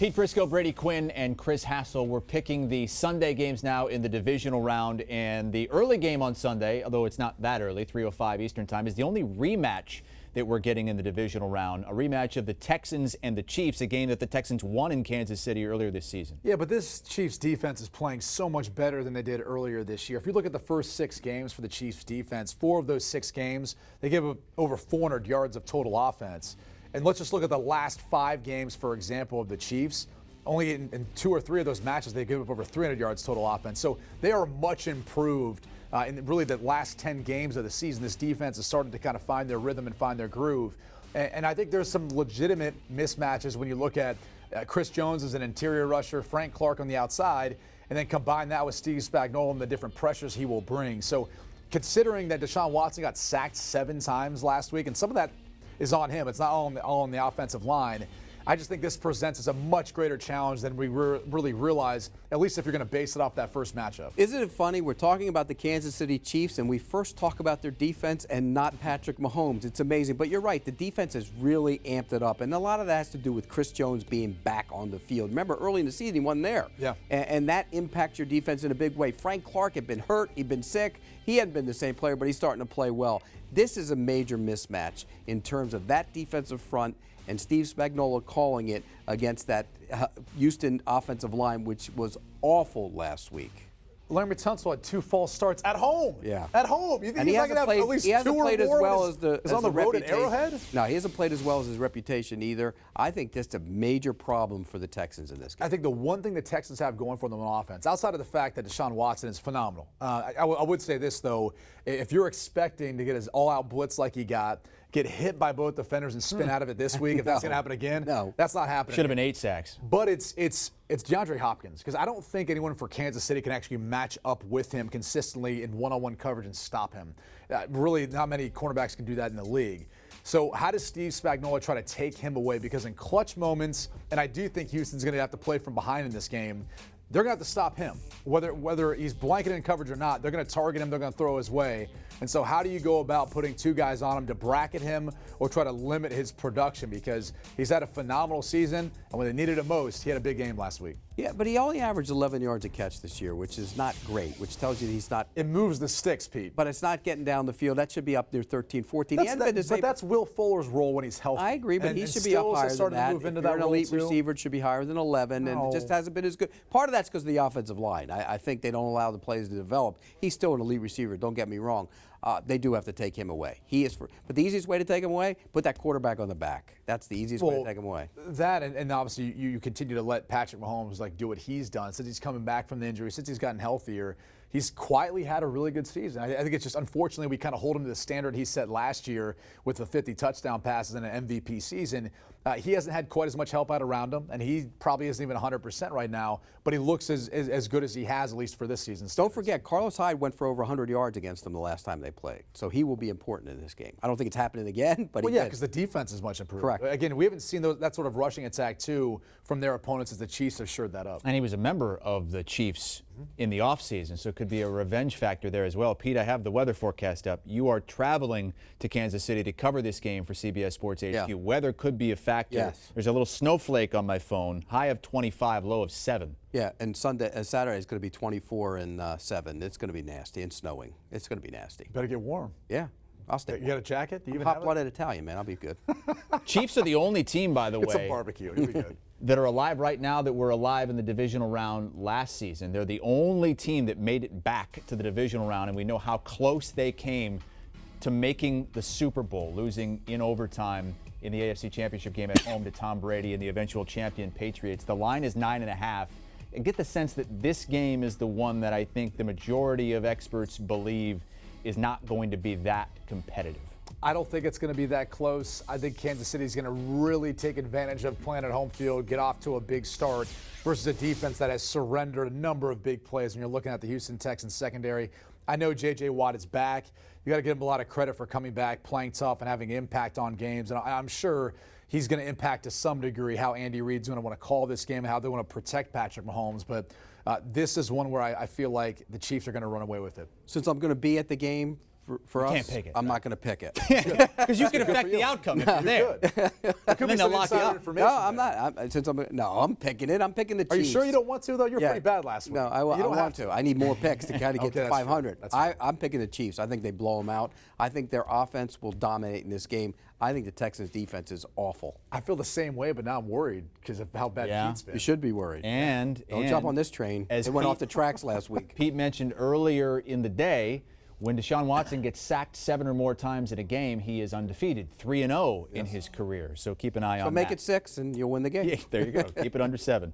Pete Prisco, Brady Quinn, and Chris Hassel. We're picking the Sunday games now in the divisional round. And the early game on Sunday, although it's not that early, 3:05 Eastern time, is the only rematch that we're getting in the divisional round. A rematch of the Texans and the Chiefs, a game that the Texans won in Kansas City earlier this season. Yeah, but this Chiefs defense is playing so much better than they did earlier this year. If you look at the first 6 games for the Chiefs defense, 4 of those 6 games, they gave up over 400 yards of total offense. And let's just look at the last 5 games, for example, of the Chiefs. Only in 2 or 3 of those matches, they give up over 300 yards total offense. So they are much improved. In really the last 10 games of the season, this defense is starting to kind of find their rhythm and find their groove. And I think there's some legitimate mismatches when you look at Chris Jones as an interior rusher, Frank Clark on the outside, and then combine that with Steve Spagnuolo and the different pressures he will bring. So considering that Deshaun Watson got sacked 7 times last week, and some of that is on him. It's not all on the offensive line. I just think this presents as a much greater challenge than we really realize, at least if you're going to base it off that first matchup. Isn't it funny? We're talking about the Kansas City Chiefs, and we first talk about their defense and not Patrick Mahomes. It's amazing. But you're right. The defense has really amped it up. And a lot of that has to do with Chris Jones being back on the field. Remember, early in the season, he wasn't there. Yeah. And that impacts your defense in a big way. Frank Clark had been hurt. He'd been sick. He hadn't been the same player, but he's starting to play well. This is a major mismatch in terms of that defensive front and Steve Spagnuolo calling it against that Houston offensive line, which was awful last week. Laremy Tunsil had 2 false starts at home. Yeah. At home. You think and he's not going to have at least 2 or more? As well as on the road at Arrowhead? No, he hasn't played as well as his reputation either. I think that's a major problem for the Texans in this game. I think the one thing the Texans have going for them on offense, outside of the fact that Deshaun Watson is phenomenal, I would say this, though. If you're expecting to get his all-out blitz like he got, get hit by both defenders and spin out of it this week, if that's going to happen again, that's not happening. Should have been 8 sacks. But it's DeAndre Hopkins, because I don't think anyone for Kansas City can actually match up with him consistently in one-on-one coverage and stop him. Really, not many cornerbacks can do that in the league. So how does Steve Spagnuolo try to take him away? Because in clutch moments, and I do think Houston's going to have to play from behind in this game, they're going to have to stop him. Whether he's blanketed in coverage or not, they're going to target him, they're going to throw his way. And so how do you go about putting 2 guys on him to bracket him or try to limit his production? Because he's had a phenomenal season, and when they needed him most, he had a big game last week. Yeah, but he only averaged 11 yards a catch this year, which is not great, which tells you that he's not. It moves the sticks, Pete. But it's not getting down the field. That should be up near 13, 14. But that's Will Fuller's role when he's healthy. I agree, but he should be up higher than that. If you're an elite receiver, it should be higher than 11, and it just hasn't been as good. Part of that's because of the offensive line. I think they don't allow the plays to develop. He's still an elite receiver, don't get me wrong. They do have to take him away. But the easiest way to take him away, put that quarterback on the back. That's the easiest way to take him away. That, and obviously you continue to let Patrick Mahomes do what he's done. Since he's coming back from the injury, since he's gotten healthier, he's quietly had a really good season. I think it's just, unfortunately, we kind of hold him to the standard he set last year with the 50 touchdown passes and an MVP season. He hasn't had quite as much help out around him, and he probably isn't even 100% right now, but he looks as good as he has, at least for this season. Don't forget, Carlos Hyde went for over 100 yards against them the last time they played, so he will be important in this game. I don't think it's happening again, but yeah, because the defense is much improved. Correct. Again, we haven't seen that sort of rushing attack, too, from their opponents as the Chiefs have shored that up. And he was a member of the Chiefs in the offseason, so it could be a revenge factor there as well. Pete, I have the weather forecast up. You are traveling to Kansas City to cover this game for CBS Sports HQ. Yeah. Weather could be a factor. Yes. There's a little snowflake on my phone. High of 25, low of 7. Yeah, and Saturday is going to be 24 and 7. It's going to be nasty and snowing. It's going to be nasty. Better get warm. Yeah. I'll stay. You got a jacket? Do you even hot-blooded Italian, man. I'll be good. Chiefs are the only team, by the way. It's a barbecue. It'll be good. That are alive right now that were alive in the divisional round last season. They're the only team that made it back to the divisional round, and we know how close they came to making the Super Bowl, losing in overtime in the AFC Championship game at home to Tom Brady and the eventual champion Patriots. The line is 9.5. I get the sense that this game is the one that I think the majority of experts believe is not going to be that competitive. I don't think it's going to be that close. I think Kansas City is going to really take advantage of playing at home field, get off to a big start versus a defense that has surrendered a number of big plays when you're looking at the Houston Texans secondary. I know J.J. Watt is back. You got to give him a lot of credit for coming back, playing tough, and having impact on games. And I'm sure he's going to impact to some degree how Andy Reid's going to want to call this game and how they want to protect Patrick Mahomes. But this is one where I feel like the Chiefs are going to run away with it. Since I'm going to be at the game For us, can't pick it. I'm not going to pick it. Because you can affect the outcome if you're there. It could be some insider information. No, I'm not. I'm picking it. I'm picking the Chiefs. Are you sure you don't want to, though? You're pretty bad last week. No, I want to. I need more picks to kind of get to 500. I'm picking the Chiefs. I think they blow them out. I think their offense will dominate in this game. I think the Texans' defense is awful. I feel the same way, but now I'm worried because of how bad Pete's been. You should be worried. Don't jump on this train. It went off the tracks last week. Pete mentioned earlier in the day, when Deshaun Watson gets sacked 7 or more times in a game, he is undefeated, 3-0 in his career. So keep an eye on that. So make it 6 and you'll win the game. Yeah, there you go. Keep it under 7.